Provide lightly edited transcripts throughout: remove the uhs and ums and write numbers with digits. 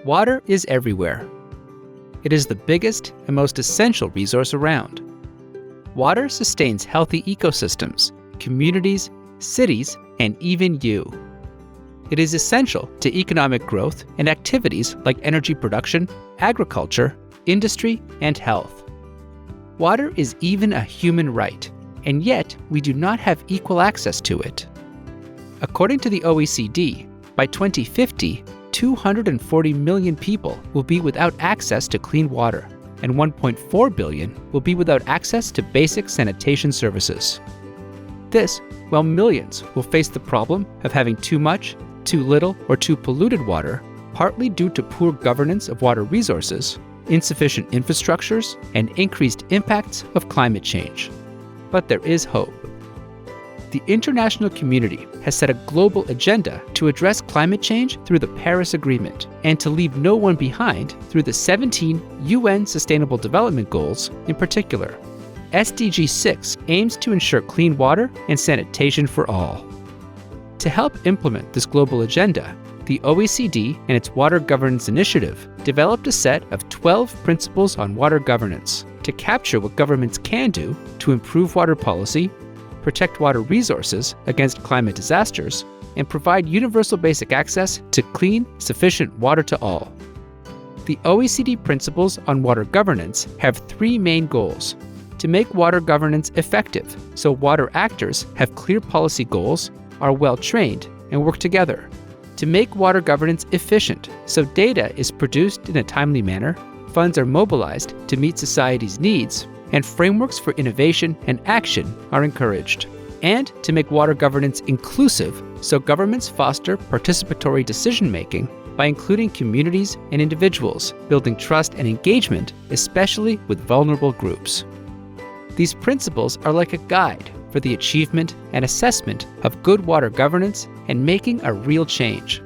Water is everywhere. It is the biggest and most essential resource around. Water sustains healthy ecosystems, communities, cities, and even you. It is essential to economic growth and activities like energy production, agriculture, industry, and health. Water is even a human right, and yet we do not have equal access to it. According to the OECD, by 2050, 240 million people will be without access to clean water, and 1.4 billion will be without access to basic sanitation services. This, while millions will face the problem of having too much, too little, or too polluted water, partly due to poor governance of water resources, insufficient infrastructures, and increased impacts of climate change. But there is hope. The international community has set a global agenda to address climate change through the Paris Agreement and to leave no one behind through the 17 UN Sustainable Development Goals in particular. SDG 6 aims to ensure clean water and sanitation for all. To help implement this global agenda, the OECD and its Water Governance Initiative developed a set of 12 principles on water governance to capture what governments can do to improve water policy, protect water resources against climate disasters, and provide universal basic access to clean, sufficient water to all. The OECD principles on water governance have three main goals: to make water governance effective so water actors have clear policy goals, are well trained, and work together; to make water governance efficient so data is produced in a timely manner, funds are mobilized to meet society's needs, and frameworks for innovation and action are encouraged; and to make water governance inclusive so governments foster participatory decision-making by including communities and individuals, building trust and engagement, especially with vulnerable groups. These principles are like a guide for the achievement and assessment of good water governance and making a real change.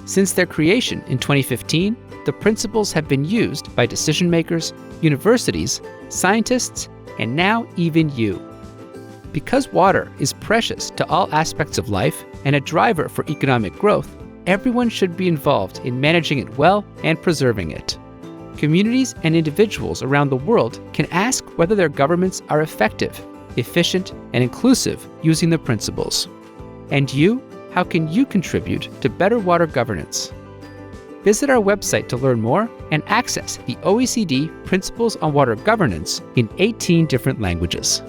Since their creation in 2015, the principles have been used by decision makers, universities, scientists, and now even you. Because water is precious to all aspects of life and a driver for economic growth, everyone should be involved in managing it well and preserving it. Communities and individuals around the world can ask whether their governments are effective, efficient, and inclusive using the principles. And you, how can you contribute to better water governance? Visit our website to learn more and access the OECD Principles on Water Governance in 18 different languages.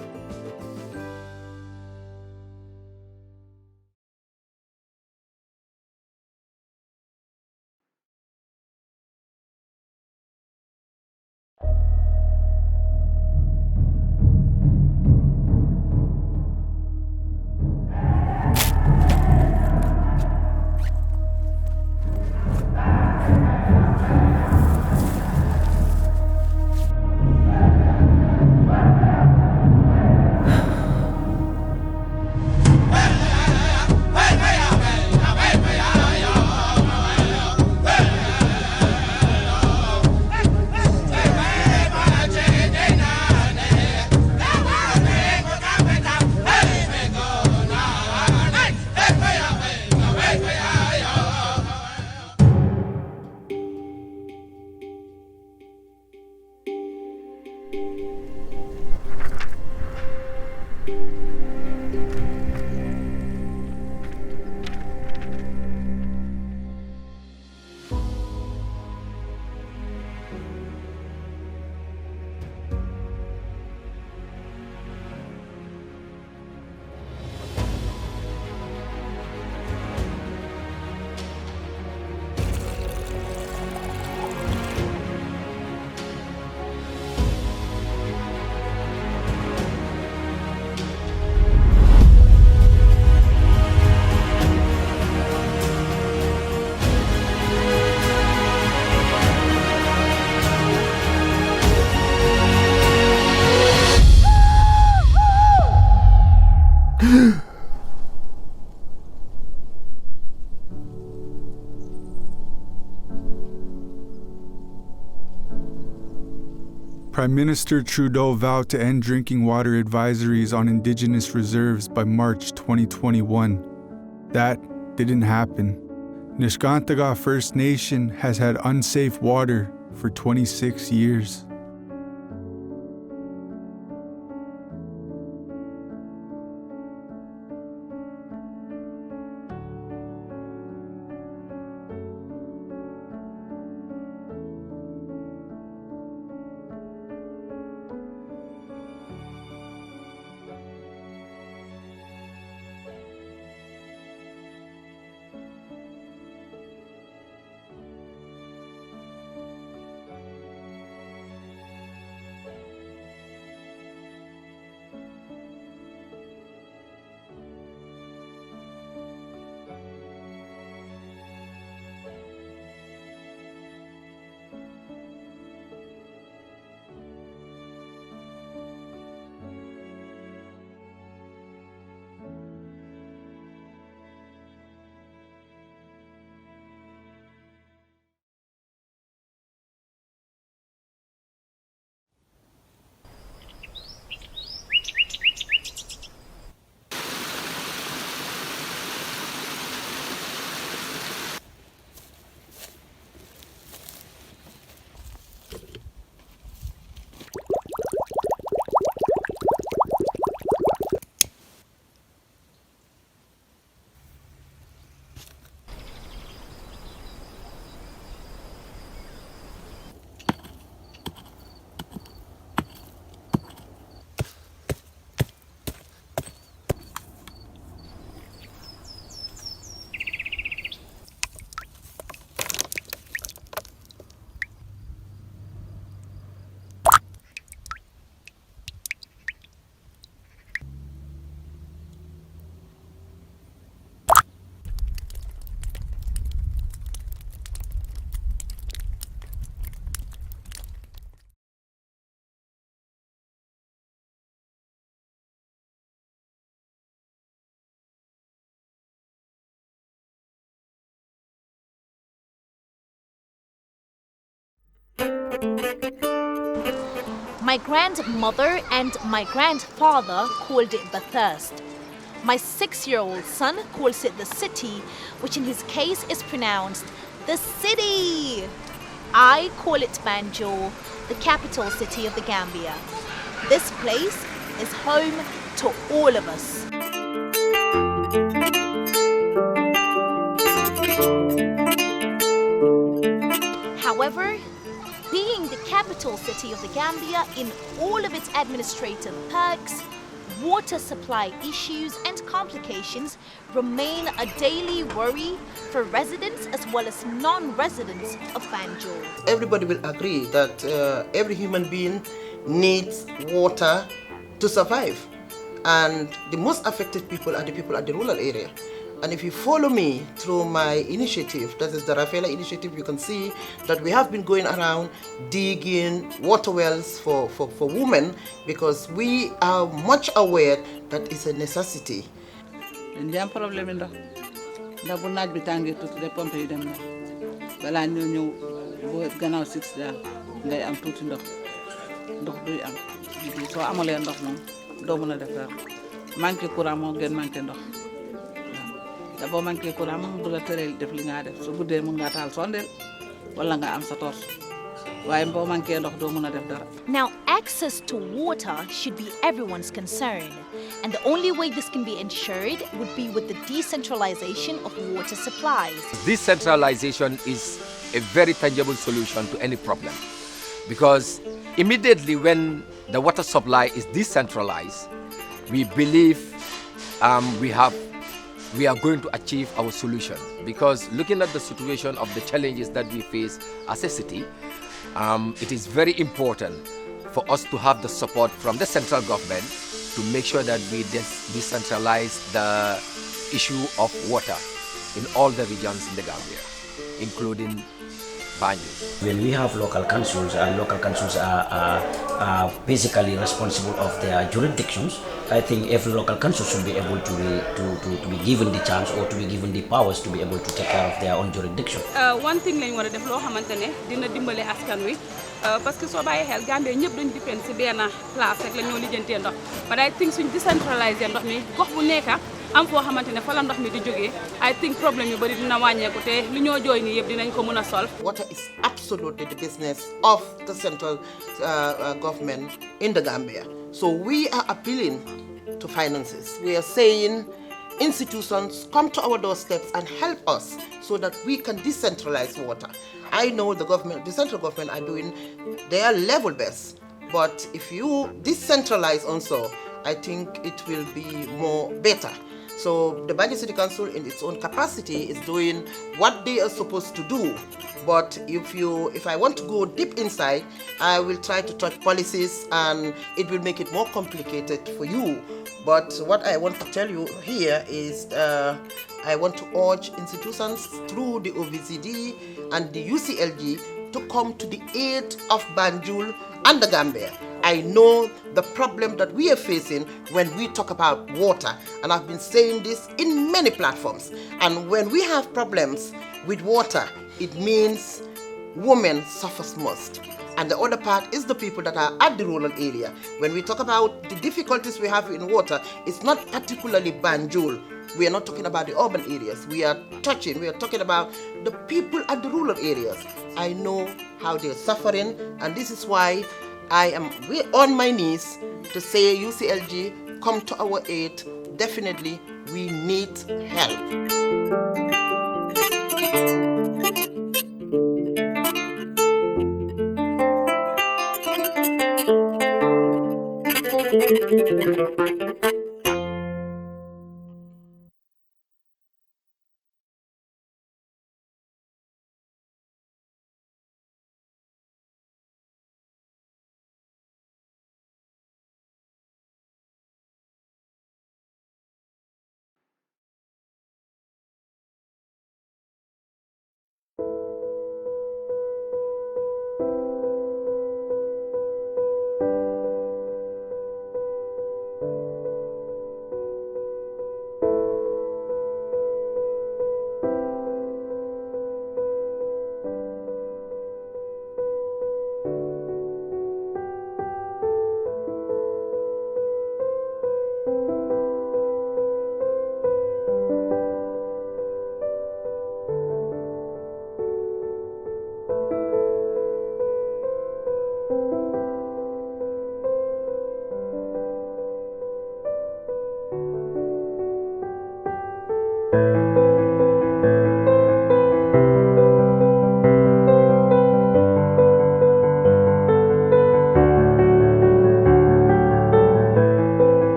Prime Minister Trudeau vowed to end drinking water advisories on Indigenous reserves by March 2021. That didn't happen. Nishkantaga First Nation has had unsafe water for 26 years. My grandmother and my grandfather called it the thirst. My 6-year-old son calls it the city, which in his case is pronounced the city. I call it Banjul, the capital city of the Gambia. This place is home to all of us. However, being the capital city of the Gambia in all of its administrative perks, water supply issues and complications remain a daily worry for residents as well as non-residents of Banjul. Everybody will agree that every human being needs water to survive. And the most affected people are the people at the rural area. And if you follow me through my initiative, that is the Rafaela initiative, you can see that we have been going around digging water wells for women because we are much aware that it's a necessity. Ndiam problem ndox ndax bu naaj bi tàngee tuuti de pompe yi dem na balaa ñëw bo gannaaw 6 daal ngay am tuuti ndox duy am soo amalee ndox moom doo mën a def dara manqué courant moo gën manqué ndox da boo manqué courant moom du la tëreel def li nga def su guddee mën nga taal sondeel wala nga am sa torche waaye boo manqué ndox doo mën a def dara. Now, access to water should be everyone's concern, and the only way this can be ensured would be with the decentralization of water supplies. Decentralization is a very tangible solution to any problem because immediately when the water supply is decentralized, we believe we are going to achieve our solution because looking at the situation of the challenges that we face as a city, it is very important for us to have the support from the central government to make sure that we decentralize the issue of water in all the regions in the Gambia, including Banjul. When we have local councils, and local councils are basically responsible of their jurisdictions, I think every local council should be able to be given the chance or to be given the powers to be able to take care of their own jurisdiction. One thing lañ wara def lo xamantene dina dimbalé askan wi parce que so baye xel Gambie ñepp dañ depend ci ben place rek la ñoo lijeenté ndox but I think suñ décentraliser ndox mi gox bu nekk am foo xamante ne fa la ndox mi di jógee I think problème yu bari dina wàññeeku te lu ñoo jooy nii yëpp dinañ ko mën a solve. Water is absolutely the business of the central government in the Gambia. So we are appealing to finances. We are saying institutions come to our doorsteps and help us so that we can decentralize water. I know the central government are doing their level best, but if you decentralize also, I think it will be more better. So the Banjul City Council in its own capacity is doing what they are supposed to do. But if I want to go deep inside, I will try to touch policies and it will make it more complicated for you. But what I want to tell you here is I want to urge institutions through the OVCD and the UCLG to come to the aid of Banjul and the Gambia. I know the problem that we are facing when we talk about water, and I've been saying this in many platforms. And when we have problems with water, it means women suffers most. And the other part is the people that are at the rural area. When we talk about the difficulties we have in water, it's not particularly Banjul. We are not talking about the urban areas. We are talking about the people at the rural areas. I know how they're suffering, and this is why I am on my knees to say UCLG, come to our aid. Definitely, we need help.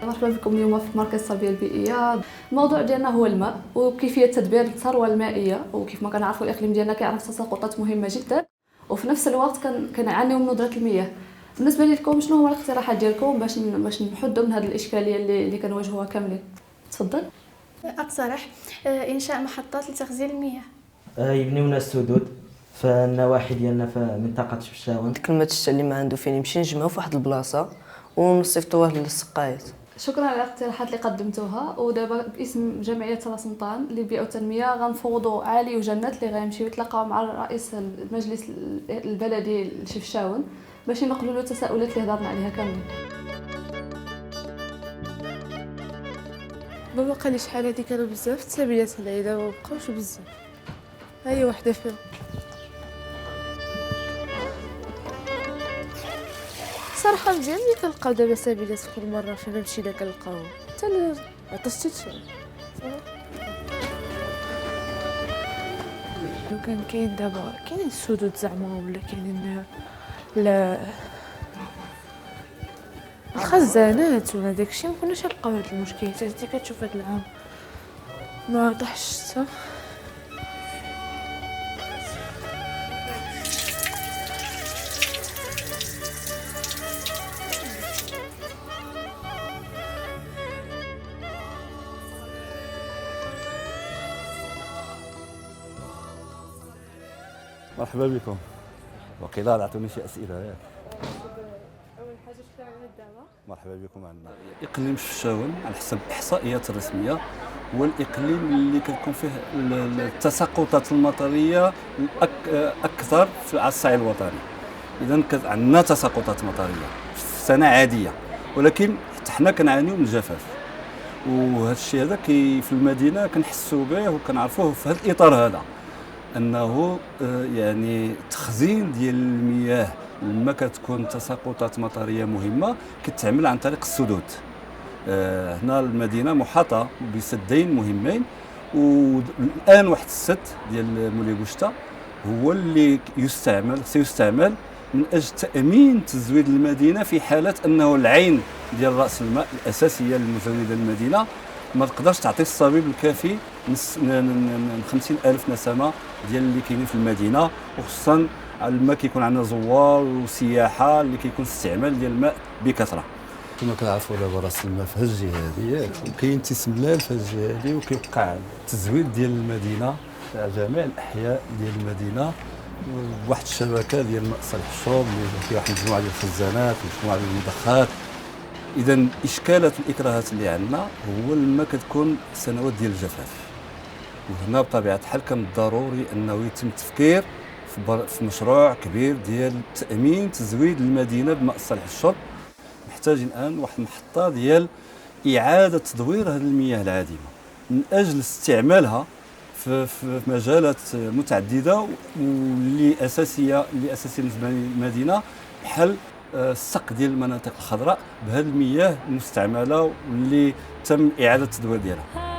مرحبا بكم اليوم في مركز التربيه البيئيه. الموضوع ديالنا هو الماء وكيفيه تدبير الثروه المائيه، وكيف ما كنعرفوا الاقليم ديالنا كيعرف تساقطات مهمه جدا، وفي نفس الوقت كنعانيو من ندره المياه. بالنسبه لكم شنو هو الاقتراحات ديالكم باش نحدوا من هذه الاشكاليه اللي كنواجهوها كاملين؟ تفضل. اقترح انشاء محطات لتخزين المياه، يبنيو لنا السدود في النواحي ديالنا في منطقه شبشاون. كلمه الشتا اللي ما عنده فين يمشي نجمعوه في واحد البلاصه ونصيفطوه للسقايات. شكرا على الاقتراحات اللي قدمتوها. ودابا باسم جمعيه راس مطان للبيئه والتنميه غنفوضوا علي وجنات اللي غيمشيو يتلاقاو مع رئيس المجلس البلدي الشفشاون باش ينقلوا له التساؤلات اللي هضرنا عليها كاملين. بابا قال لي شحال هادي كانوا بزاف التسابيلات هنايا، دابا مبقاوش بزاف، هي وحده فيهم. صراحه مزيان ملي كنلقاو دابا سابيلات كل مره فين مشينا كنلقاو حتى عطشتي لو كان كاين دابا كاينين السدود زعما ولا كاينين الخزانات ولا داكشي ما كناش نلقاو هاد المشكلات. انت كتشوف هاد العام ما طاحش حتى مرحبا بكم. وقيلا عطوني شي اسئله ياك. اول حاجه شكرا على الدعوه. مرحبا بكم عندنا. اقليم شفشاون على حسب الاحصائيات الرسميه هو الاقليم اللي كتكون فيه التساقطات المطريه اكثر على الصعيد الوطني. اذا عندنا تساقطات مطريه في سنه عاديه، ولكن حتى حنا كنعانيو من الجفاف، وهذا الشيء هذا في المدينه كنحسوا به وكنعرفوه في هذا الاطار هذا، انه يعني تخزين ديال المياه لما كتكون تساقطات مطريه مهمه كتعمل عن طريق السدود. هنا المدينه محاطه بسدين مهمين، والان واحد السد ديال مولاي بوشتا هو اللي سيستعمل من اجل تامين تزويد المدينه في حاله انه العين ديال راس الماء الاساسيه المزوده للمدينه ما تقدرش تعطي الصبيب الكافي من 50,000 نسمه ديال اللي كاينين في المدينه، وخصوصا لما كيكون عندنا زوار وسياحه اللي كيكون استعمال ديال الماء بكثره. كما كنعرفوا دابا راس الماء في هذه الجهه هذه، وكاين تسملال في هذه الجهه هذه، وكيوقع التزويد ديال المدينه في جميع الاحياء ديال المدينه بواحد الشبكه ديال ماء صالح الشرب اللي فيها واحد المجموعه ديال الخزانات ومجموعه ديال المضخات. اذا الاشكالات والاكراهات اللي عندنا هو لما كتكون سنوات ديال الجفاف، وهنا بطبيعه الحال كان ضروري انه يتم التفكير في مشروع كبير ديال تامين تزويد المدينه بماء صالح الشرب. محتاجين الان واحد المحطه ديال اعاده تدوير هذه المياه العادمه من اجل استعمالها في مجالات متعدده واللي اساسيه بالنسبه للمدينه، بحال السق ديال المناطق الخضراء بهذه المياه المستعمله واللي تم اعاده التدوير ديالها.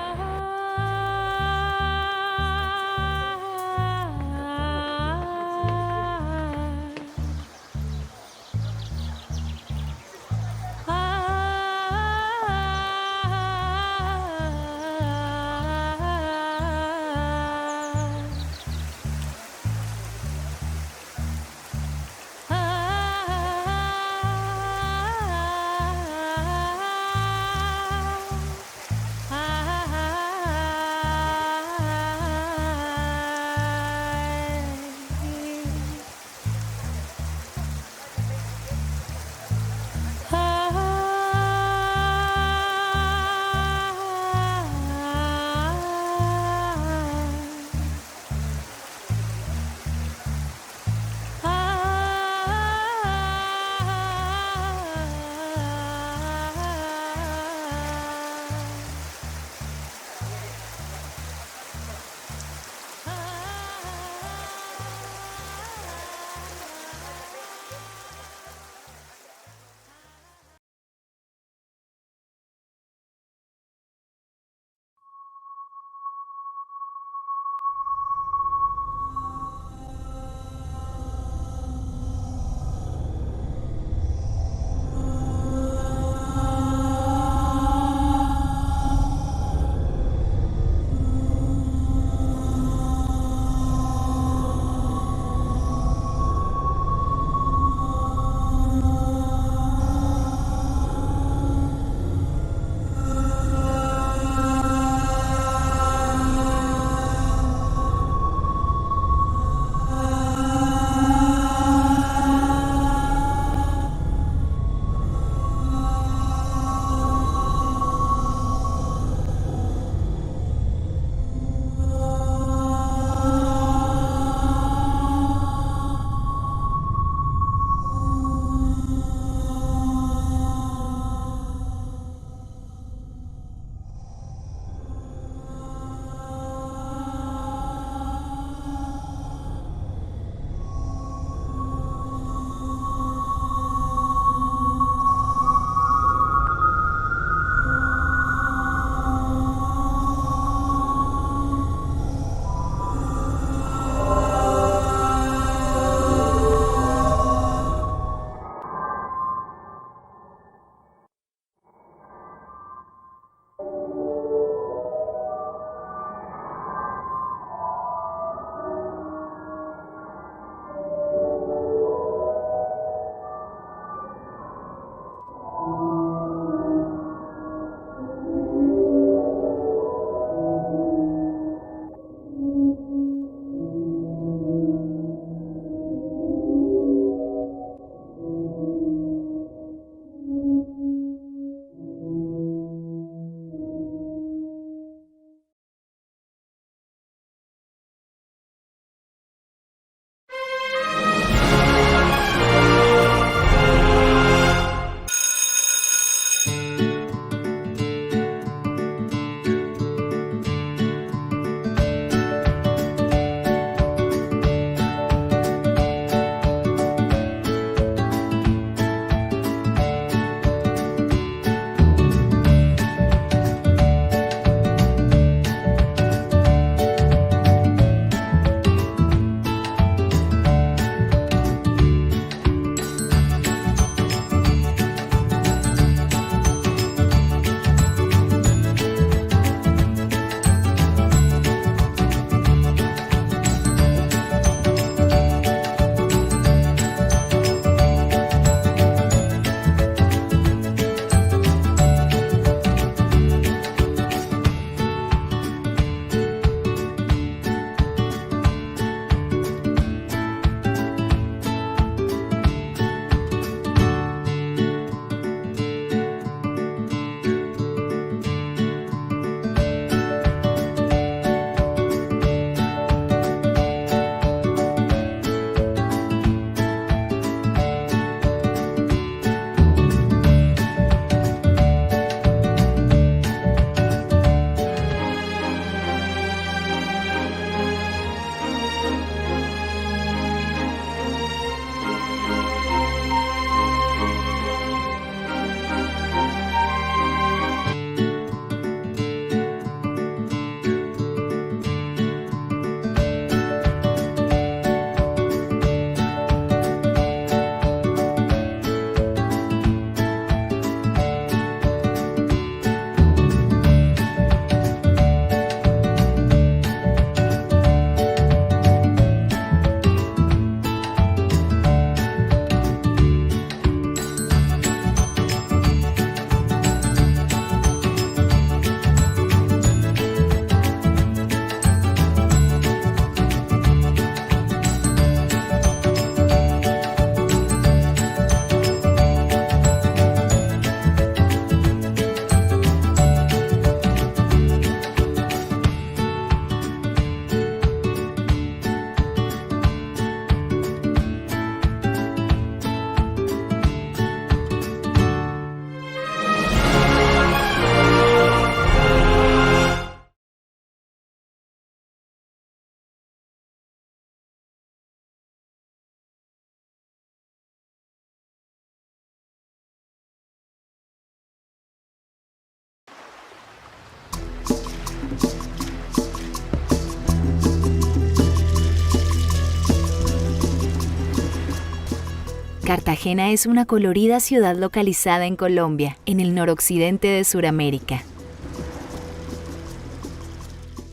Cartagena es una colorida ciudad localizada en Colombia, en el noroccidente de Sudamérica.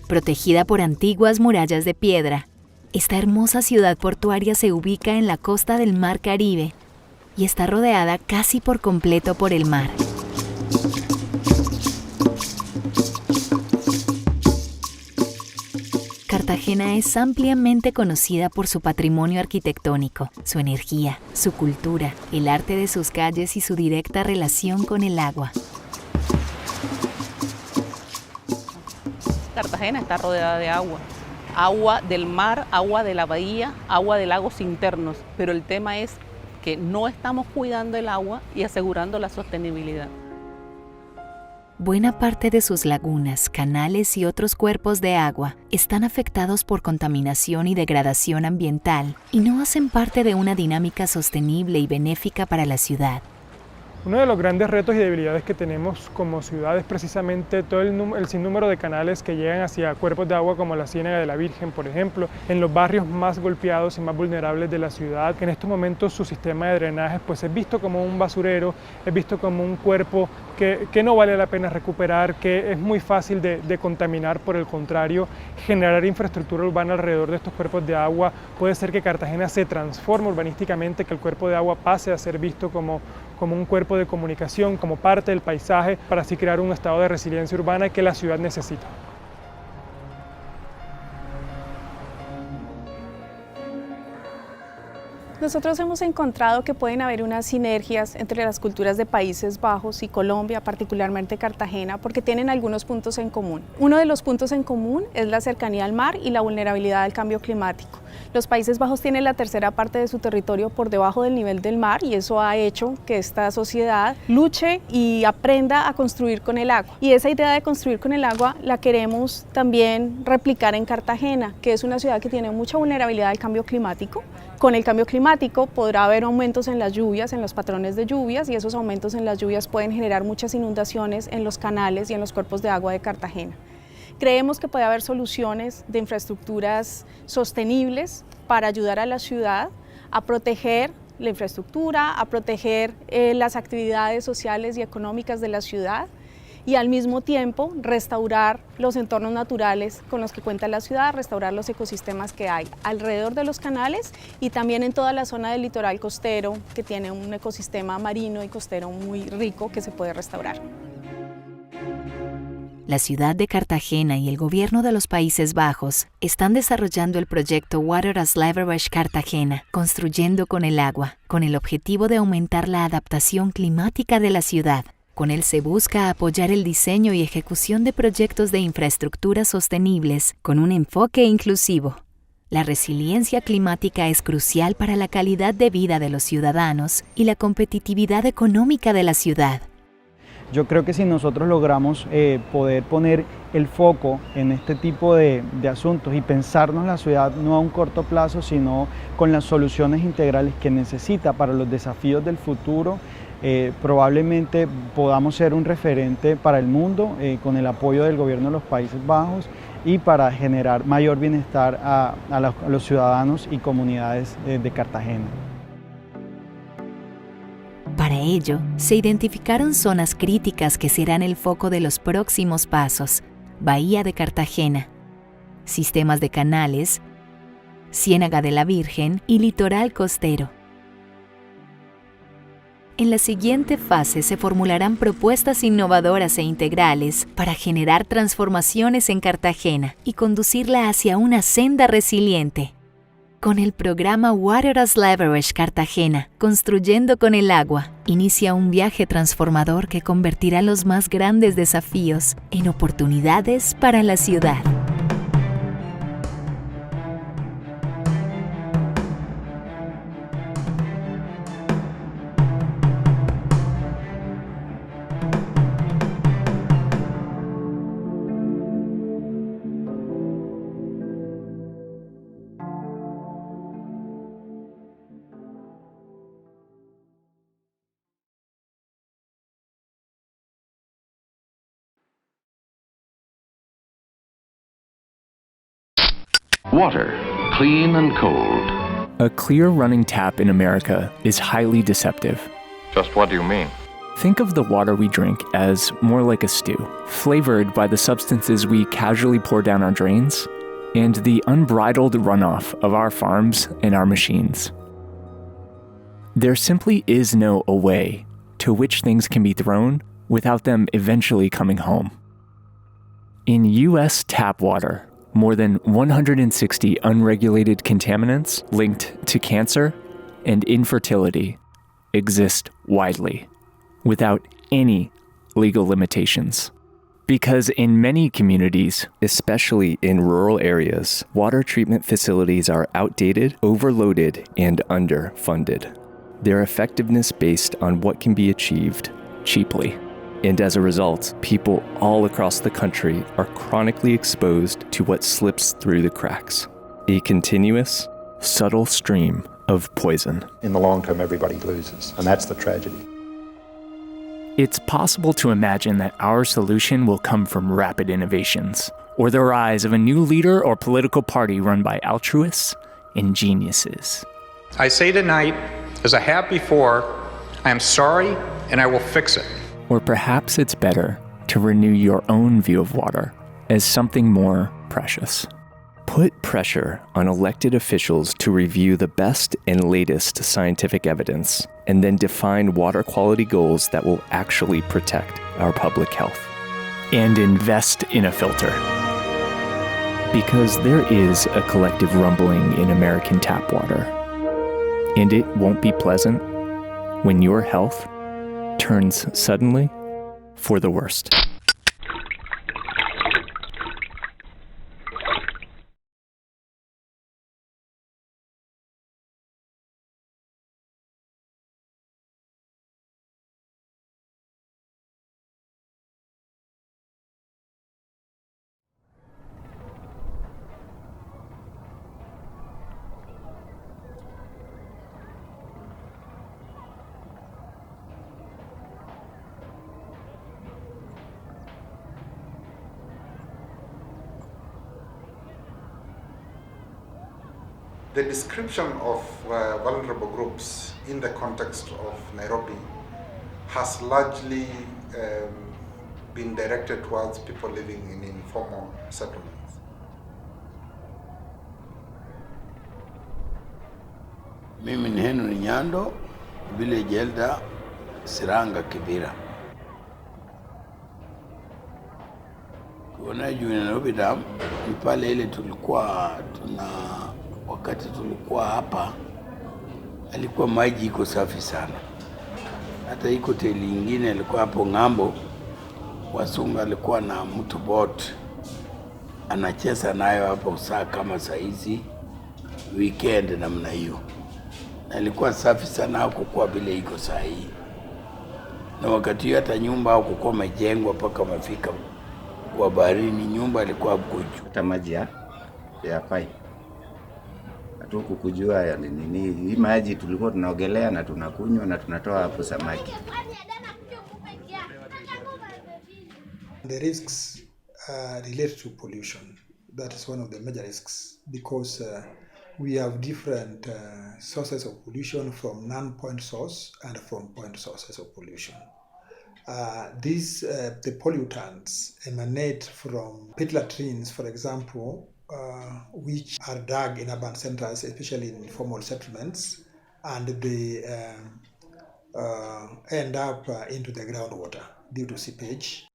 Protegida por antiguas murallas de piedra, esta hermosa ciudad portuaria se ubica en la costa del Mar Caribe y está rodeada casi por completo por el mar. Cartagena es ampliamente conocida por su patrimonio arquitectónico, su energía, su cultura, el arte de sus calles y su directa relación con el agua. Cartagena está rodeada de agua. Agua del mar, agua de la bahía, agua de lagos internos. Pero el tema es que no estamos cuidando el agua y asegurando la sostenibilidad. Buena parte de sus lagunas, canales y otros cuerpos de agua están afectados por contaminación y degradación ambiental y no hacen parte de una dinámica sostenible y benéfica para la ciudad. Uno de los grandes retos y debilidades que tenemos como ciudad es precisamente todo el sinnúmero de canales que llegan hacia cuerpos de agua como la Ciénaga de la Virgen, por ejemplo, en los barrios más golpeados y más vulnerables de la ciudad. En estos momentos su sistema de drenaje pues, es visto como un basurero, es visto como un cuerpo que no vale la pena recuperar, que es muy fácil de contaminar. Por el contrario, generar infraestructura urbana alrededor de estos cuerpos de agua puede ser que Cartagena se transforme urbanísticamente, que el cuerpo de agua pase a ser visto como un cuerpo de comunicación, como parte del paisaje, para así crear un estado de resiliencia urbana que la ciudad necesita. Nosotros hemos encontrado que pueden haber unas sinergias entre las culturas de Países Bajos y Colombia, particularmente Cartagena, porque tienen algunos puntos en común. Uno de los puntos en común es la cercanía al mar y la vulnerabilidad al cambio climático. Los Países Bajos tienen la tercera parte de su territorio por debajo del nivel del mar y eso ha hecho que esta sociedad luche y aprenda a construir con el agua. Y esa idea de construir con el agua la queremos también replicar en Cartagena, que es una ciudad que tiene mucha vulnerabilidad al cambio climático. Con el cambio climático podrá haber aumentos en las lluvias, en los patrones de lluvias, y esos aumentos en las lluvias pueden generar muchas inundaciones en los canales y en los cuerpos de agua de Cartagena. Creemos que puede haber soluciones de infraestructuras sostenibles para ayudar a la ciudad a proteger la infraestructura, a proteger las actividades sociales y económicas de la ciudad, y al mismo tiempo restaurar los entornos naturales con los que cuenta la ciudad, restaurar los ecosistemas que hay alrededor de los canales y también en toda la zona del litoral costero, que tiene un ecosistema marino y costero muy rico que se puede restaurar. La ciudad de Cartagena y el gobierno de los Países Bajos están desarrollando el proyecto Water as Leverage Cartagena, construyendo con el agua, con el objetivo de aumentar la adaptación climática de la ciudad. Con él se busca apoyar el diseño y ejecución de proyectos de infraestructuras sostenibles con un enfoque inclusivo. La resiliencia climática es crucial para la calidad de vida de los ciudadanos y la competitividad económica de la ciudad. Yo creo que si nosotros logramos poder poner el foco en este tipo de asuntos y pensarnos la ciudad no a un corto plazo, sino con las soluciones integrales que necesita para los desafíos del futuro, probablemente podamos ser un referente para el mundo con el apoyo del gobierno de los Países Bajos y para generar mayor bienestar a los ciudadanos y comunidades de Cartagena. Para ello, se identificaron zonas críticas que serán el foco de los próximos pasos: Bahía de Cartagena, sistemas de canales, Ciénaga de la Virgen y litoral costero. En la siguiente fase se formularán propuestas innovadoras e integrales para generar transformaciones en Cartagena y conducirla hacia una senda resiliente. Con el programa Water as Leverage Cartagena, construyendo con el agua, inicia un viaje transformador que convertirá los más grandes desafíos en oportunidades para la ciudad. Water, clean and cold. A clear running tap in America is highly deceptive. Just what do you mean? Think of the water we drink as more like a stew, flavored by the substances we casually pour down our drains and the unbridled runoff of our farms and our machines. There simply is no away to which things can be thrown without them eventually coming home. In U.S. tap water, more than 160 unregulated contaminants linked to cancer and infertility exist widely, without any legal limitations. Because in many communities, especially in rural areas, water treatment facilities are outdated, overloaded, and underfunded. Their effectiveness based on what can be achieved cheaply. And as a result, people all across the country are chronically exposed to what slips through the cracks. A continuous, subtle stream of poison. In the long term, everybody loses, and that's the tragedy. It's possible to imagine that our solution will come from rapid innovations, or the rise of a new leader or political party run by altruists and geniuses. I say tonight, as I have before, I am sorry and I will fix it. Or perhaps it's better to renew your own view of water as something more precious. Put pressure on elected officials to review the best and latest scientific evidence, and then define water quality goals that will actually protect our public health. And invest in a filter. Because there is a collective rumbling in American tap water, and it won't be pleasant when your health turns suddenly for the worst. The description of vulnerable groups in the context of Nairobi has largely been directed towards people living in informal settlements. Mimi ni Henry Nyando, village elder, Siranga Kibira. Kuna juu Nairobi dam, ni pale ile tulikuwa wakati tulikuwa hapa, alikuwa maji iko safi sana. Hata iko hoteli nyingine alikuwa hapo ng'ambo, Wasunga alikuwa na mtu boat, anacheza nayo hapo saa kama saa hizi, weekend namna hiyo. Na alikuwa safi sana, hakukuwa vile iko saa hii. Na wakati hiyo hata nyumba hakukuwa majengwa mpaka mafika kwa baharini, nyumba ilikuwa kuju. Hata maji ya pipe. Hatuku kujua ya nini. Hii maji tulikuwa tunaogelea na tunakunywa na tunatoa hapo samaki. The risks related to pollution. That is one of the major risks because we have different sources of pollution from non-point source and from point sources of pollution. The pollutants emanate from pit latrines, for example, which are dug in urban centers, especially in informal settlements, and they end up into the groundwater due to seepage.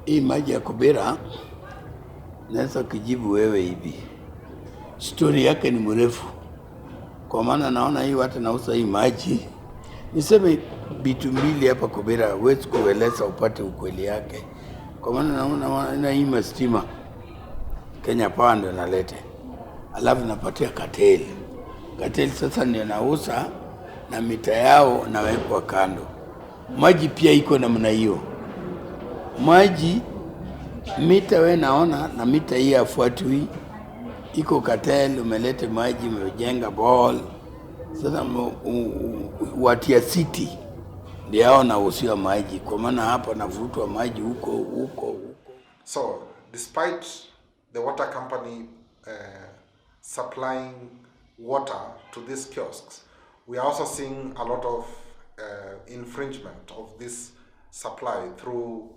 Hii maji ya Kibera naweza kujibu wewe hivi. Story yake ni mrefu. Kwa maana naona hii watu nauza hii maji. Niseme vitu mbili hapa Kibera, huwezi kueleza upate ukweli yake. Kwa maana naona hii stima Kenya Power ndio nalete. Alafu napatia kateli. Kateli sasa ndio nauza na mita yao nawekwa kando. Maji pia iko namna hiyo. Maji mita we naona na mita hii afuatui, iko kateli, umelete maji, umejenga ball. Sasa watia city ndio hao na usio maji, kwa maana hapa navutwa maji huko. So despite the water company supplying water to these kiosks, we are also seeing a lot of infringement of this supply through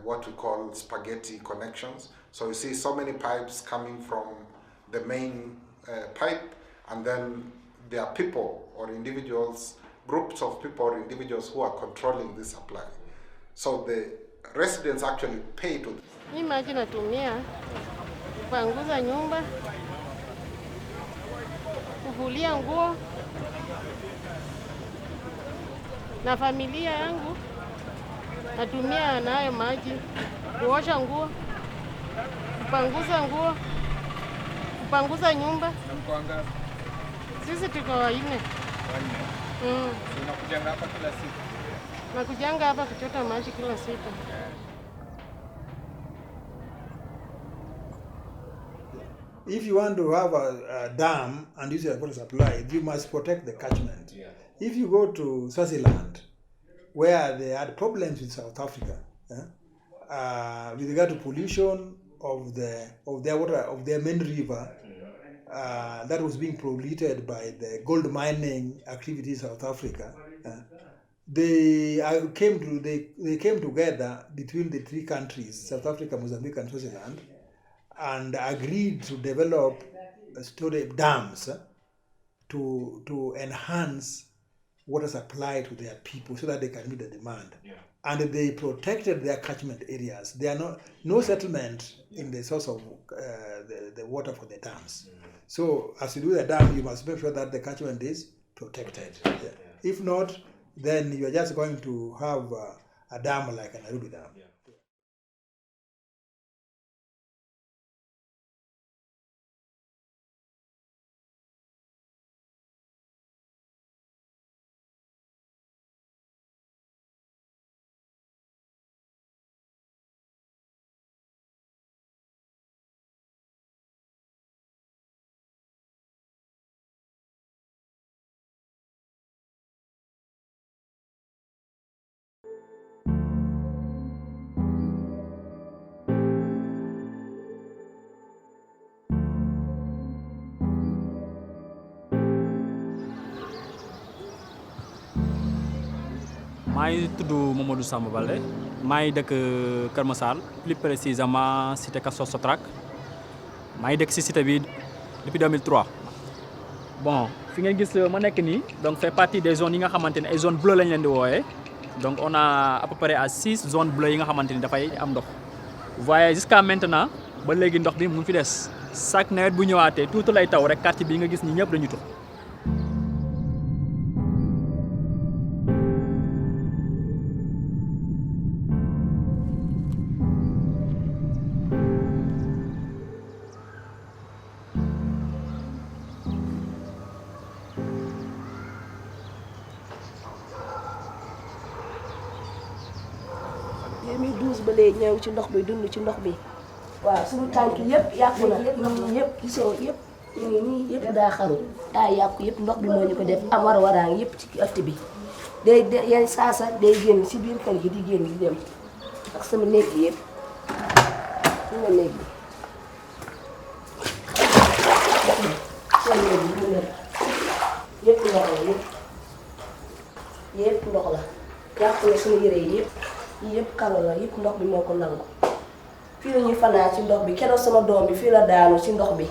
what we call spaghetti connections. So you see so many pipes coming from the main pipe, and then there are people or individuals, groups of people or individuals who are controlling this supply. So the residents actually pay to this. Hii maji natumia kupanguza nyumba, kufulia nguo na familia yangu. Natumia nayo maji kuosha nguo, kupanguza nguo, kupanguza nyumba. Sisi tuko wanne. Unakujanga hapa kila siku? Nakujanga hapa kuchota maji kila siku. If you want to have a dam and use it for supply, you must protect the catchment. Yeah. If you go to Swaziland, where they had problems with South Africa, with regard to pollution of their water, of their main river, that was being polluted by the gold mining activities of South Africa. They came together between the three countries, South Africa, Mozambique, and Swaziland, and agreed to develop storage dams to enhance water supply to their people so that they can meet the demand. Yeah. And they protected their catchment areas. There are no settlement in the source of the water for the dams. Mm-hmm. So as you do the dam, you must make sure that the catchment is protected. Yeah. Yeah. If not, then you are just going to have a dam like a Nairobi dam. Yeah. maa ngi tudd Mamadou Samba Balde maa ngi dëkk Kër Massar plus précisément cité Castor Sotrac maa ngi dëkk ci cité bi depuis 2003. bon fi ngeen gis ma nekk nii donc fait partie des zones yi nga xamante ne ay zones bleues lañ leen di wooyee donc on a à peu près à 6 zones bleues yi nga xamante ni dafay am ndox. vous voyez jusqu'à maintenant ba léegi ndox bi mu ngi fi des chaque nawet bu ñëwaatee tuuti lay taw rek quartier bi nga gis ñi ñëpp dañu tux. ba léegi ñëw ci ndox bi dund ci ndox bi waaw suñu tànk yëpp yàqu na yëpp gisoo yëpp nii yëpp daa xaru daa yàqu yëpp ndox bi moo ñu ko def am war-waraan yëpp ci ëtt bi day yenn saasa day génn si biir kër gi di génn di dem ak sama néeg bi yëpp sama néeg bi yëpp ndox la yëpp ndox la yàqu na suñu yére yi yëpp karo la yëpp ndox bi moo ko nangu fii la ñuy fanaan ci ndox bi keroog sama doom bi fii la daanu ci ndox bi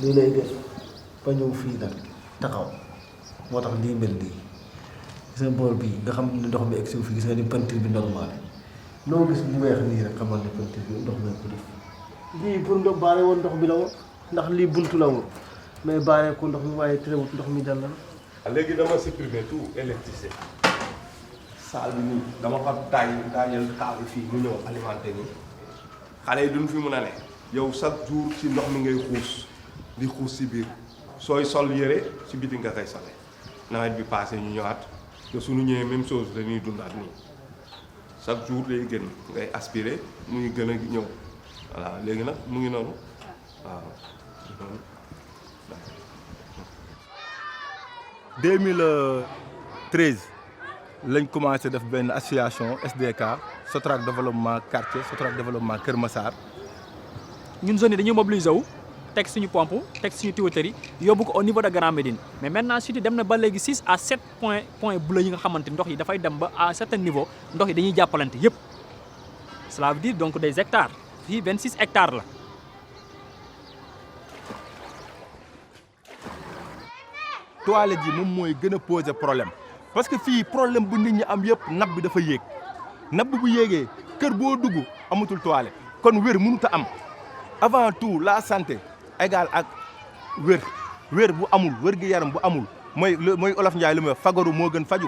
lii lay def ba ñëw fii nag taxaw moo tax lii mel nii gis nga boor bii nga xam ne ndox mi egg si fii gis nga ni peinture bi normal loo gis lu weex nii rek xamal ne peinture bi ndox mi ko def lii pour ndox baare woon ndox bi la woon ndax lii buntu la woon mais baare ko ndox mi waaye terewut ndox mi jàll na. léegi dama supprimer tout électricité salle bi nii dama ko daajal câble fii mu ñëw alimenté nii xale yi duñ fi mun a ne yow chaque jour ci ndox mi ngay xuus di xuus si biir sooy sol yére si biti nga koy sole nawet bi passé ñu ñëwaat te suñu ñëwee même chose dañuy dundaat nii chaque jour day gën ngay aspirer muy gën a ñëw voilà léegi nag mu ngi noonu waaw. 2013 lañ commencé def benn association SDK Sotrac développement quartier Sotrac développement Kër Massar. ñun zone yi dañuy mobiliser wu teg suñu pompe teg suñu tuyauterie yóbbu ko au niveau de Grand Médine mais maintenant Subtit dem na ba léegi 6 à 7 points bleus yi nga xamante ndox yi dafay dem ba à un certain niveau ndox yi dañuy jàppalante yëpp cela veut dire donc des hectares fii 26 hectares la. toilette yi moom mooy gën a poser problème parce que fii problème bu nit ñi am yëpp nappe bi dafa yéeg nappe bu yéegee kër boo dugg amatul toilette kon wér mënut a am avant tout la santé égale ak wér bu amul wér gi yaram bu amul mooy olof Njaay lu muy wax fagaru moo gën faju.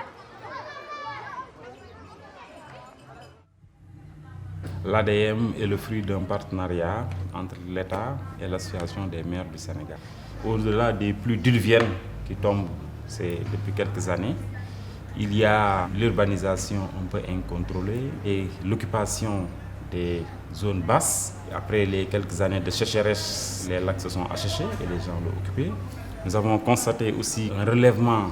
L'ADM est le fruit d'un partenariat entre l'État et l'Association des maires du Sénégal. Au-delà des pluies diluviennes qui tombent depuis quelques années, il y a l'urbanisation un peu incontrôlée et l'occupation des zones basses. Après les quelques années de sécheresse, les lacs se sont asséchés et les gens l'ont occupé. Nous avons constaté aussi un relèvement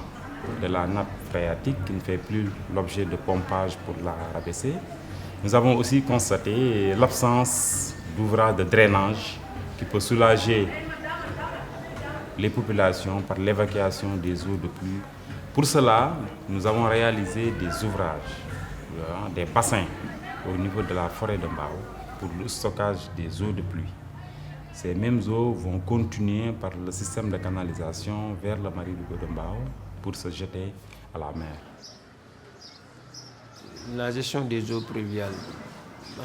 de la nappe phréatique qui ne fait plus l'objet de pompage pour la rabaisser. Nous avons aussi constaté l'absence d'ouvrages de drainage qui peut soulager les populations par l'évacuation des eaux de pluie. Pour cela, nous avons réalisé des ouvrages, des bassins au niveau de la forêt de Mbao pour le stockage des eaux de pluie. Ces mêmes eaux vont continuer par le système de canalisation vers le marigot de Mbao pour se jeter à la mer. La gestion des eaux pluviales,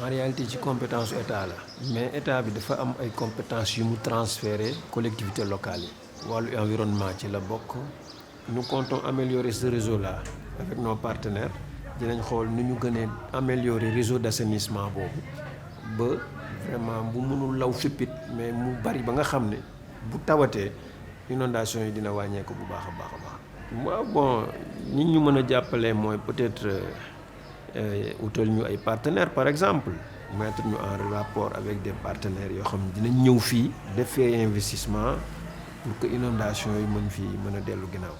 en réalité, c'est une compétence de l'État. Mais l'État a des compétences qui sont transférées aux collectivités locales. L'environnement, nous comptons améliorer ce réseau-là avec nos partenaires. Nous allons améliorer le réseau d'assainissement. Vraiment, bu mënul law féppit mais mu bari ba nga xam ne bu tawatee inondation yi dina wàññeeku bu baax a baax a baax. waaw bon nit ñu mën a jàppale mooy peut-être utal ñu ay partenaires par exemple mettre ñu en rapport avec des partenaires yoo xam ne dinañ ñëw fii def fee investissement pour que inondation yi mën a dellu ginnaaw.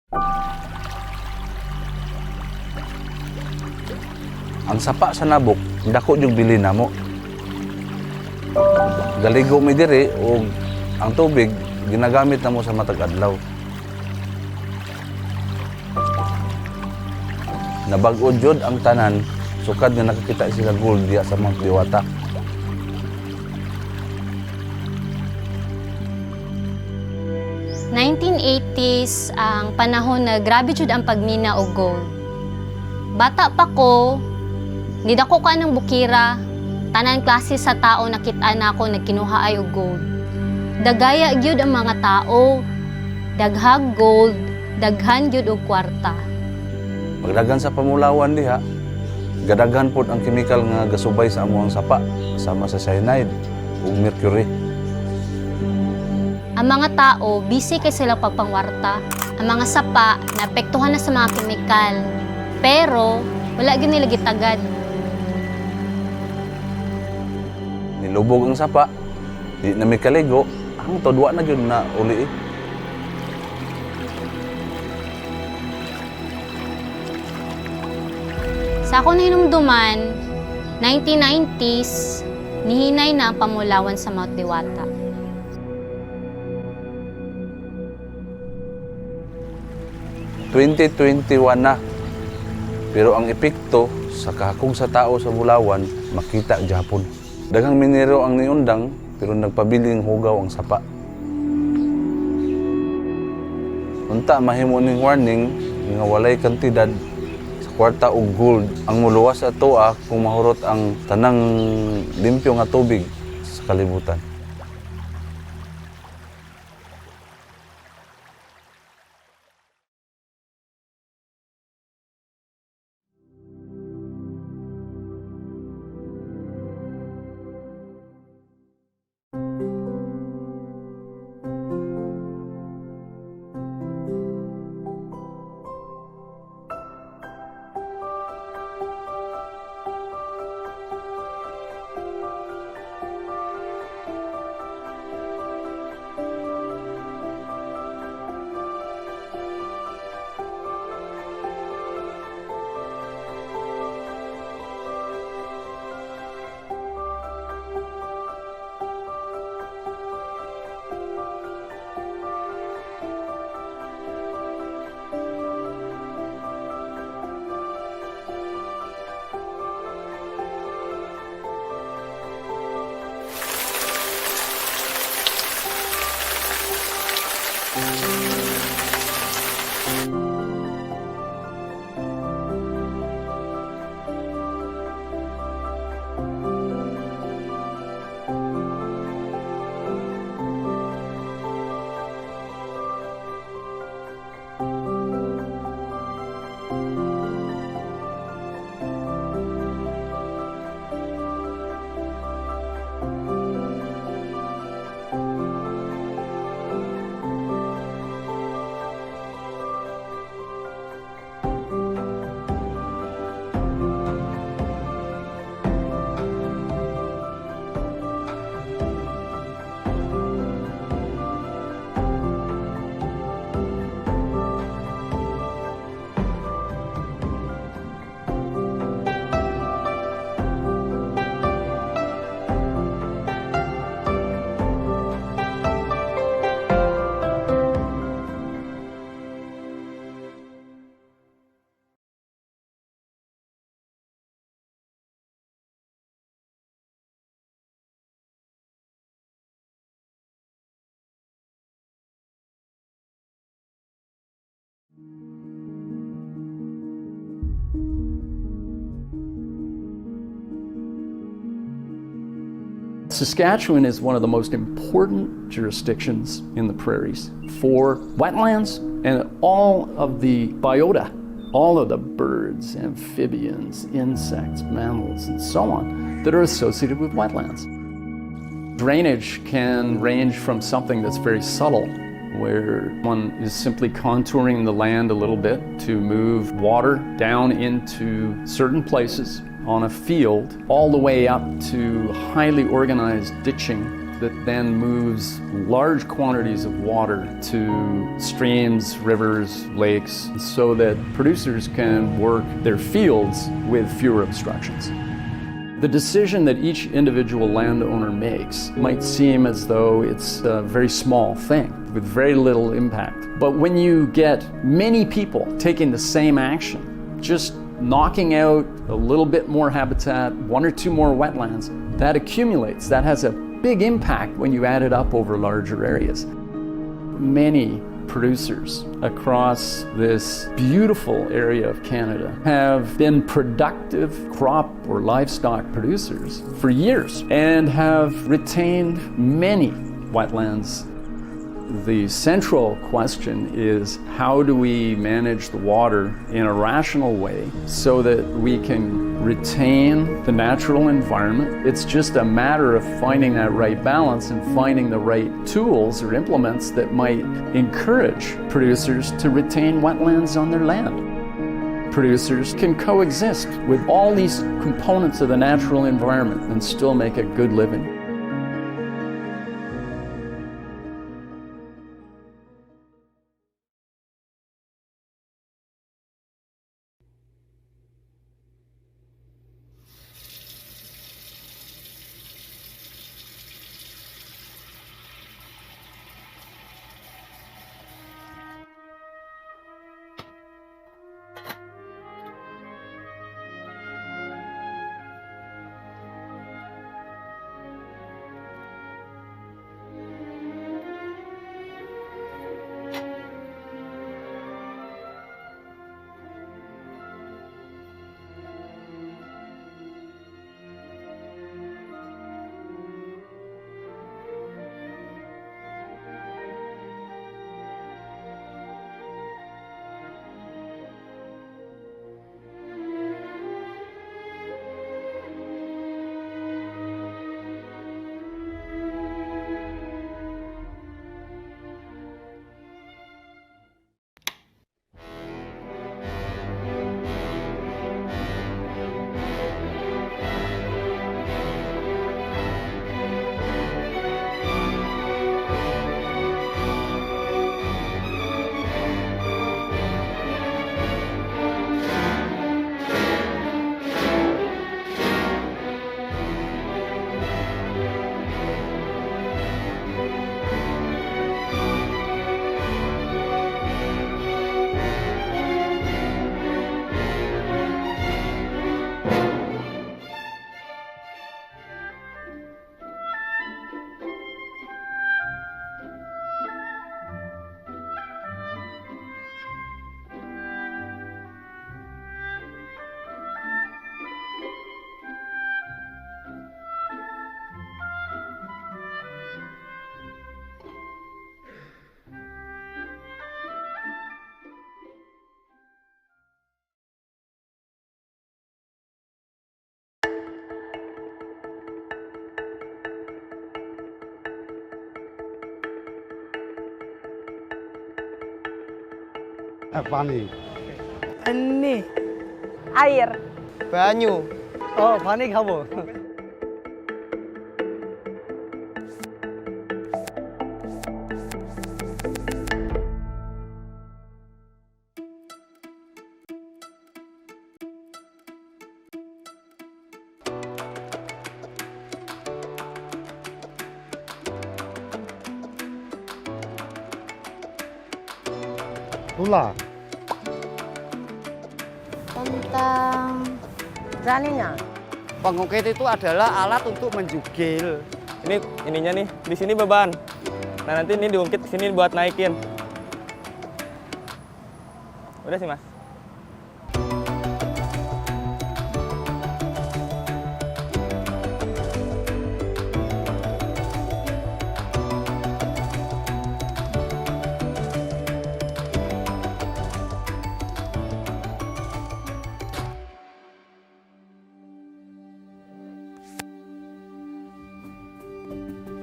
Ang sapa sa nabok, dako yung bilin namo. Galigo mi diri o ang tubig ginagamit namo sa matag adlaw. Nabag-o jud ang tanan sukad nga nakakita sila gold diya sa Mount Diwata. '80s ang panahon na grabe jud ang pagmina og gold. Bata pa ko, nidako ka ng bukira, tanan klase sa tao nakita na ako nagkinuha ay og gold. Dagaya gyud ang mga tao, daghag gold, daghan gyud og kwarta. Pagdagan sa pamulawan diha, gadaghan pod ang chemical nga gasubay sa amuang sapa, sama sa cyanide ug mercury. Ang mga tao, busy kay sila pagpangwarta. Ang mga sapa, naapektuhan na sa mga kemikal. Pero, wala gyud nila gitagad. Nilubog ang sapa, di na may kaligo, ang todwa na gyud na uli. Sa akong hinumduman, 1990s, nihinay na ang pamulawan sa Mount Diwata. '2021 na, pero ang epekto sa kahakog sa tao sa Bulawan makita gyapon. Daghang minero ang niundang pero nagpabiling hugaw ang sapa. Unta mahimo ning warning nga walay kantidad sa kwarta og gold ang muluwas ato kung mahurot ang tanang limpyo nga tubig sa kalibutan. Saskatchewan is one of the most important jurisdictions in the prairies for wetlands and all of the biota, all of the birds, amphibians, insects, mammals, and so on that are associated with wetlands. Drainage can range from something that's very subtle, where one is simply contouring the land a little bit to move water down into certain places on a field, all the way up to highly organized ditching that then moves large quantities of water to streams, rivers, lakes, so that producers can work their fields with fewer obstructions. The decision that each individual landowner makes might seem as though it's a very small thing with very little impact. But when you get many people taking the same action, just knocking out a little bit more habitat, 1 or 2 more wetlands, that accumulates. That has a big impact when you add it up over larger areas. Many producers across this beautiful area of Canada have been productive crop or livestock producers for years and have retained many wetlands. The central question is, how do we manage the water in a rational way so that we can retain the natural environment? It's just a matter of finding that right balance and finding the right tools or implements that might encourage producers to retain wetlands on their land. Producers can coexist with all these components of the natural environment and still make a good living. Pani. Ini air. Banyu. Oh, pani kamu. Pula. Tentang beraninya. Pengukit itu adalah alat untuk menjugil. Ini ininya nih, di sini beban. Nah nanti ini diungkit ke sini buat naikin. Udah sih mas.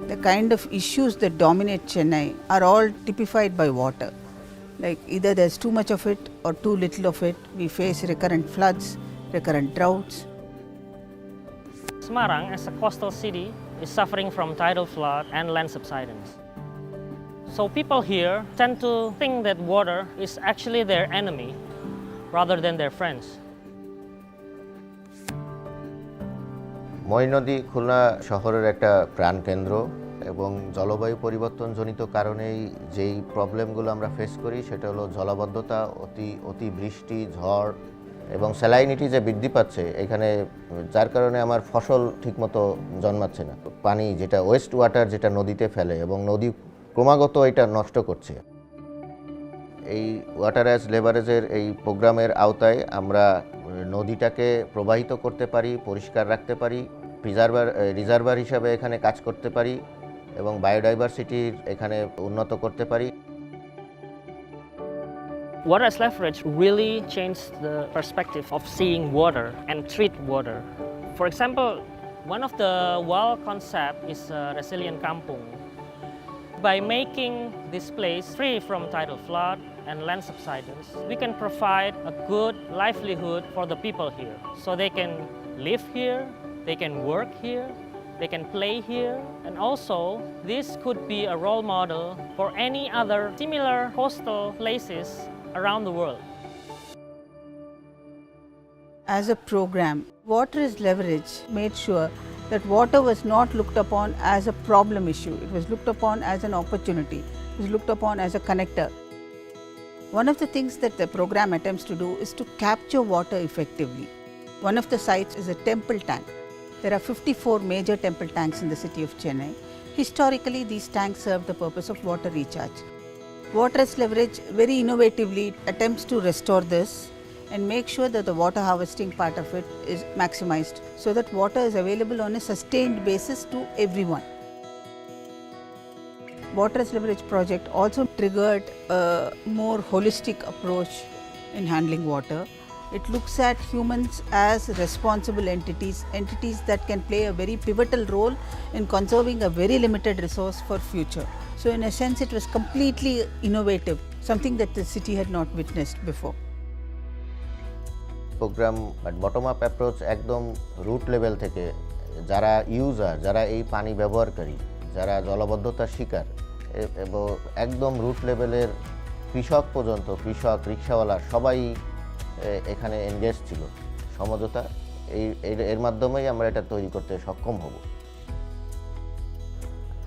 The kind of issues that dominate Chennai are all typified by water. Like either there's too much of it or too little of it. We face recurrent floods, recurrent droughts. Semarang as a coastal city is suffering from tidal flood and land subsidence. So people here tend to think that water is actually their enemy rather than their friends. ময়নদী Khulna শহরের একটা প্রাণকেন্দ্র এবং জলবায়ু পরিবর্তনজনিত কারণেই যেই প্রবলেমগুলো আমরা face করি সেটা হলো জলাবদ্ধতা, অতিবৃষ্টি, ঝড় এবং স্যালাইনিটি যে বৃদ্ধি পাচ্ছে এখানে, যার কারণে আমার ফসল ঠিকমতো জন্মাচ্ছে না। পানি যেটা ওয়েস্ট ওয়াটার যেটা নদীতে ফেলে এবং নদী ক্রমাগত এটা নষ্ট করছে। এই ওয়াটার অ্যাজ লেভারেজের এই প্রোগ্রামের আওতায় আমরা নদীটাকে প্রবাহিত করতে পারি, পরিষ্কার রাখতে পারি, রিজার্ভার হিসাবে এখানে কাজ করতে পারি এবং বায়োডাইভার্সিটির এখানে উন্নত করতে পারি। Water as leverage really changed the perspective of seeing water and treat water. For example, one of the WAL concept is resilient kampung. By making this place free from tidal flood and land subsidence, we can provide a good livelihood for the people here. So they can live here, they can work here, they can play here, and also this could be a role model for any other similar coastal places around the world. As a program, Water is Leverage made sure that water was not looked upon as a problem issue. It was looked upon as an opportunity. It was looked upon as a connector. One of the things that the program attempts to do is to capture water effectively. One of the sites is a temple tank. There are 54 major temple tanks in the city of Chennai. Historically, these tanks serve the purpose of water recharge. Water as Leverage very innovatively attempts to restore this and make sure that the water harvesting part of it is maximized so that water is available on a sustained basis to everyone. Water as Leverage project also triggered a more holistic approach in handling water. It looks at humans as responsible entities that can play a very pivotal role in conserving a very limited resource for future. So in a sense it was completely innovative, something that the city had not witnessed before. Program bottom up approach একদম root level থেকে যারা user, যারা এই পানি ব্যবহারকারী, যারা জলাবদ্ধতার শিকার এবং একদম রুট লেভেলের কৃষক পর্যন্ত, কৃষক, রিক্সাওয়ালা সবাই এখানে এনগেজ ছিল। সমঝোতা এর মাধ্যমেই আমরা এটা তৈরি করতে সক্ষম হব।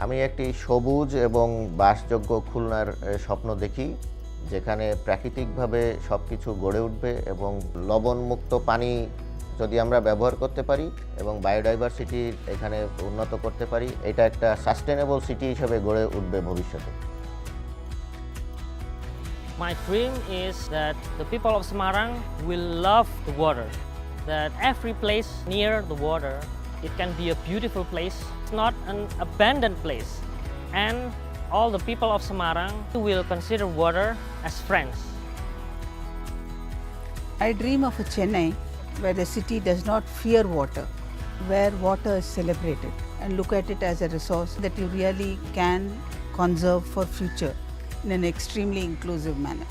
আমি একটি সবুজ এবং বাসযোগ্য খুলনার স্বপ্ন দেখি, যেখানে প্রাকৃতিকভাবে সব কিছু গড়ে উঠবে এবং লবণমুক্ত পানি যদি আমরা ব্যবহার করতে পারি এবং বায়োডাইভার্সিটি এখানে উন্নত করতে পারি, এটা একটা সাস্টেনেবল সিটি হিসেবে গড়ে উঠবে ভবিষ্যতে। My dream is that the people of Semarang will love the water, that every place near the water, it can be a beautiful place. It's not an abandoned place. And all the people of Semarang will consider water as friends. I dream of a Chennai where the city does not fear water, where water is celebrated and look at it as a resource that you really can conserve for future in an extremely inclusive manner.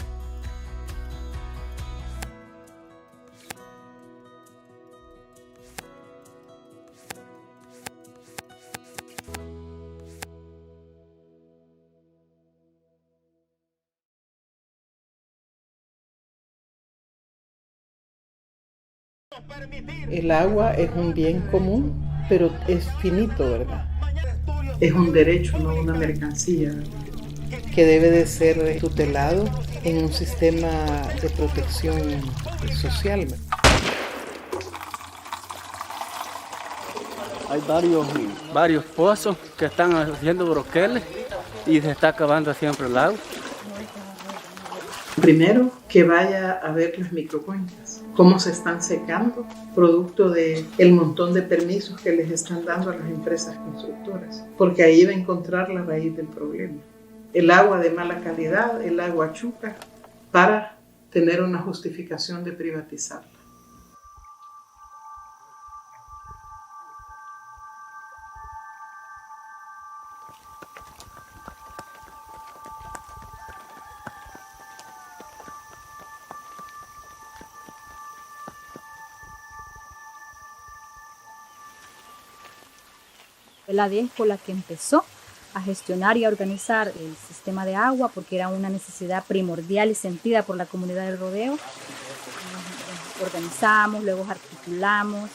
El agua es un bien común, pero es finito, ¿verdad? Es un derecho, no una mercancía, que debe de ser tutelado en un sistema de protección social. Hay varios pozos que están haciendo broqueles y se está acabando siempre el agua. Primero, que vaya a ver las microcuencas, cómo se están secando, producto del montón de permisos que les están dando a las empresas constructoras, porque ahí va a encontrar la raíz del problema. El agua de mala calidad, el agua chuca, para tener una justificación de privatizarla. La DES con la que empezó a gestionar y a organizar el sistema de agua porque era una necesidad primordial y sentida por la comunidad del rodeo. Nos organizamos, luego articulamos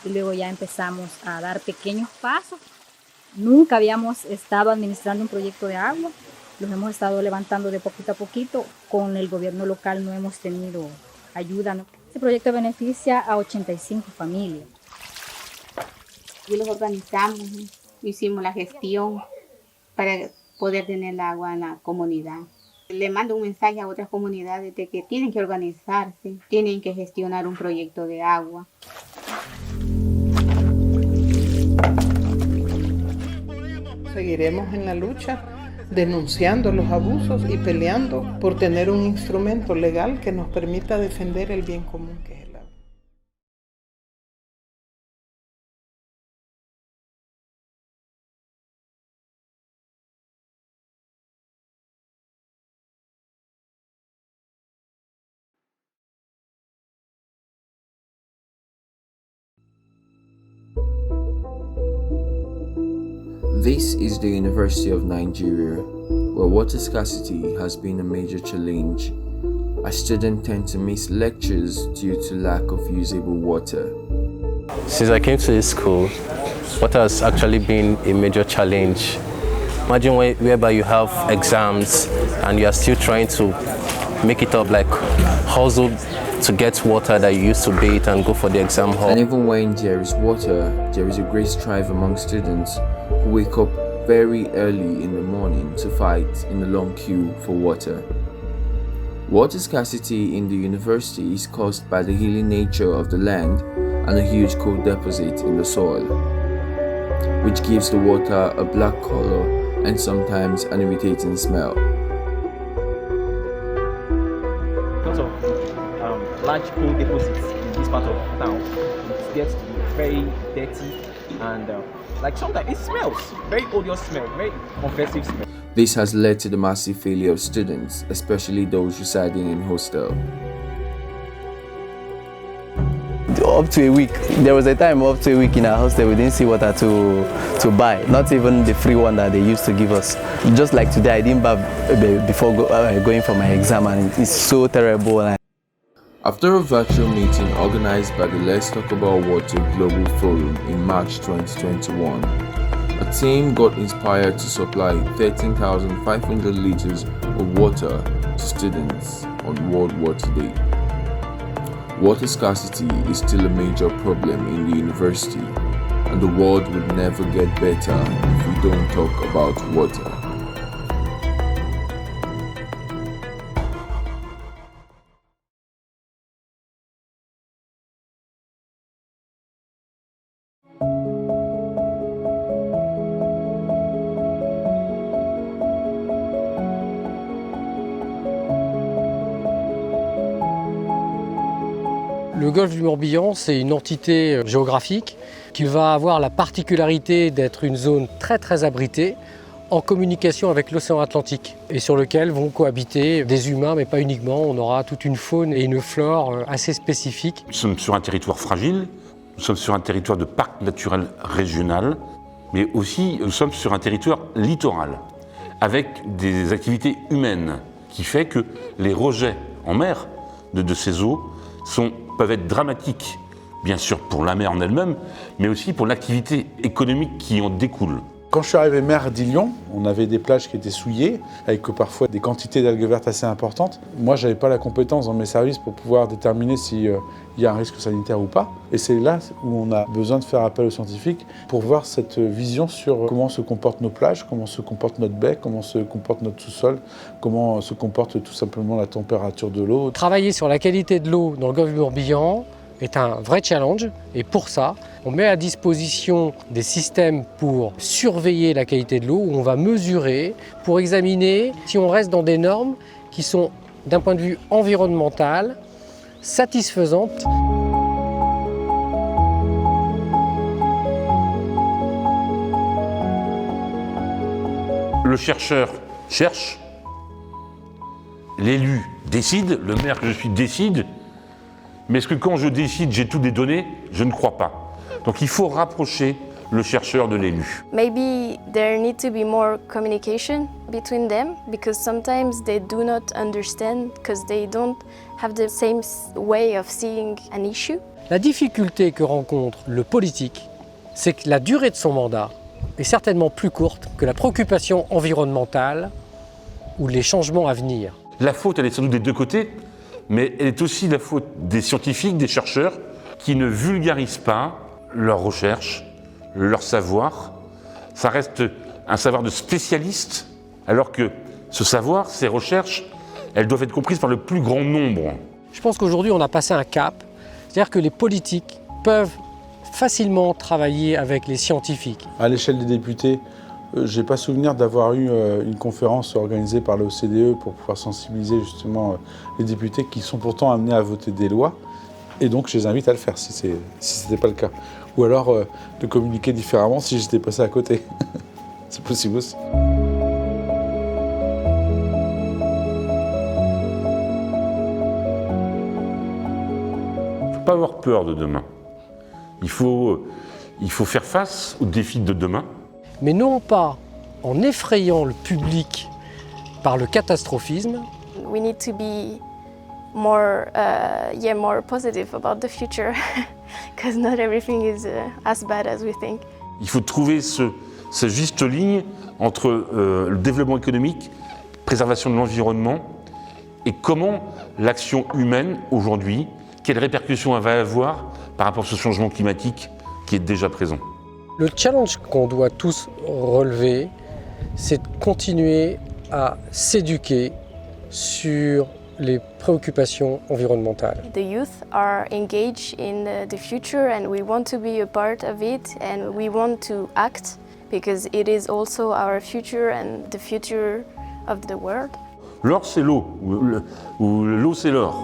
y luego ya empezamos a dar pequeños pasos. Nunca habíamos estado administrando un proyecto de agua, los hemos estado levantando de poquito a poquito. Con el gobierno local no hemos tenido ayuda, ¿no? Este proyecto beneficia a 85 familias. Y los organizamos, ¿no? Hicimos la gestión para poder tener el agua en la comunidad. Le mando un mensaje a otras comunidades de que tienen que organizarse, tienen que gestionar un proyecto de agua. Seguiremos en la lucha, denunciando los abusos y peleando por tener un instrumento legal que nos permita defender el bien común que es el agua. This is the University of Nigeria, where water scarcity has been a major challenge. As students tend to miss lectures due to lack of usable water. Since I came to this school, water has actually been a major challenge. Imagine whereby you have exams and you are still trying to make it up, like hustle to get water that you used to bathe and go for the exam hall. And even when there is water, there is a great strive among students who wake up very early in the morning to fight in a long queue for water. Water scarcity in the university is caused by the hilly nature of the land and a huge coal deposit in the soil, which gives the water a black color and sometimes an irritating smell. Because of large coal deposits in this part of town, it gets to be very dirty and like sometimes it smells, very odious smell, very offensive smell. This has led to the massive failure of students, especially those residing in hostel. Up to a week. There was a time up to a week in our hostel we didn't see water to buy, not even the free one that they used to give us. Just like today, I didn't bath before going for my exam, and it's so terrible. After a virtual meeting organized by the Let's Talk About Water Global Forum in March 2021, a team got inspired to supply 13,500 liters of water to students on World Water Day. Water scarcity is still a major problem in the university, and the world would never get better if we don't talk about water. Le golfe du Morbihan, c'est une entité géographique qui va avoir la particularité d'être une zone très abritée en communication avec l'océan Atlantique et sur lequel vont cohabiter des humains, mais pas uniquement. On aura toute une faune et une flore assez spécifiques. Nous sommes sur un territoire fragile, nous sommes sur un territoire de parc naturel régional, mais aussi nous sommes sur un territoire littoral avec des activités humaines qui fait que les rejets en mer de ces eaux peuvent être dramatiques, bien sûr pour la mer en elle-même, mais aussi pour l'activité économique qui en découle. Quand je suis arrivé mer d'Ilion, on avait des plages qui étaient souillées, avec parfois des quantités d'algues vertes assez importantes. Moi, je n'avais pas la compétence dans mes services pour pouvoir déterminer s'il y a un risque sanitaire ou pas. Et c'est là où on a besoin de faire appel aux scientifiques pour voir cette vision sur comment se comportent nos plages, comment se comporte notre baie, comment se comporte notre sous-sol, comment se comporte tout simplement la température de l'eau. Travailler sur la qualité de l'eau dans le golfe du Morbihan est un vrai challenge, et pour ça, on met à disposition des systèmes pour surveiller la qualité de l'eau, où on va mesurer pour examiner si on reste dans des normes qui sont, d'un point de vue environnemental, satisfaisantes. Le chercheur cherche, l'élu décide, le maire que je suis décide, mais est-ce que quand je décide, j'ai toutes les données? Je ne crois pas. Donc il faut rapprocher le chercheur de l'élu. Maybe there need to be more communication between them because sometimes they do not understand because they don't have the same way of seeing an issue. La difficulté que rencontre le politique, c'est que la durée de son mandat est certainement plus courte que la préoccupation environnementale ou les changements à venir. La faute, elle est sans doute des deux côtés, mais elle est aussi la faute des scientifiques, des chercheurs, qui ne vulgarisent pas leurs recherches, leur savoir. Ça reste un savoir de spécialiste, alors que ce savoir, ces recherches, elles doivent être comprises par le plus grand nombre. Je pense qu'aujourd'hui, on a passé un cap, c'est-à-dire que les politiques peuvent facilement travailler avec les scientifiques. À l'échelle des députés, je n'ai pas souvenir d'avoir eu une conférence organisée par l'OCDE pour pouvoir sensibiliser justement les députés qui sont pourtant amenés à voter des lois. Et donc je les invite à le faire si ce n'était pas le cas. Ou alors de communiquer différemment si j'étais passé à côté. C'est possible aussi. Il ne faut pas avoir peur de demain. Il faut faire face aux défis de demain. Mais non pas en effrayant le public par le catastrophisme. We need to be more positive about the future because not everything is as bad as we think. Il faut trouver cette juste ligne entre le développement économique, préservation de l'environnement et comment l'action humaine aujourd'hui, quelles répercussions elle va avoir par rapport à ce changement climatique qui est déjà présent. Le challenge qu'on doit tous relever, c'est de continuer à s'éduquer sur les préoccupations environnementales. The youth are engaged in the future and we want to be a part of it and we want to act because it is also our future and the future of the world. L'or c'est l'eau, ou l'eau c'est l'or.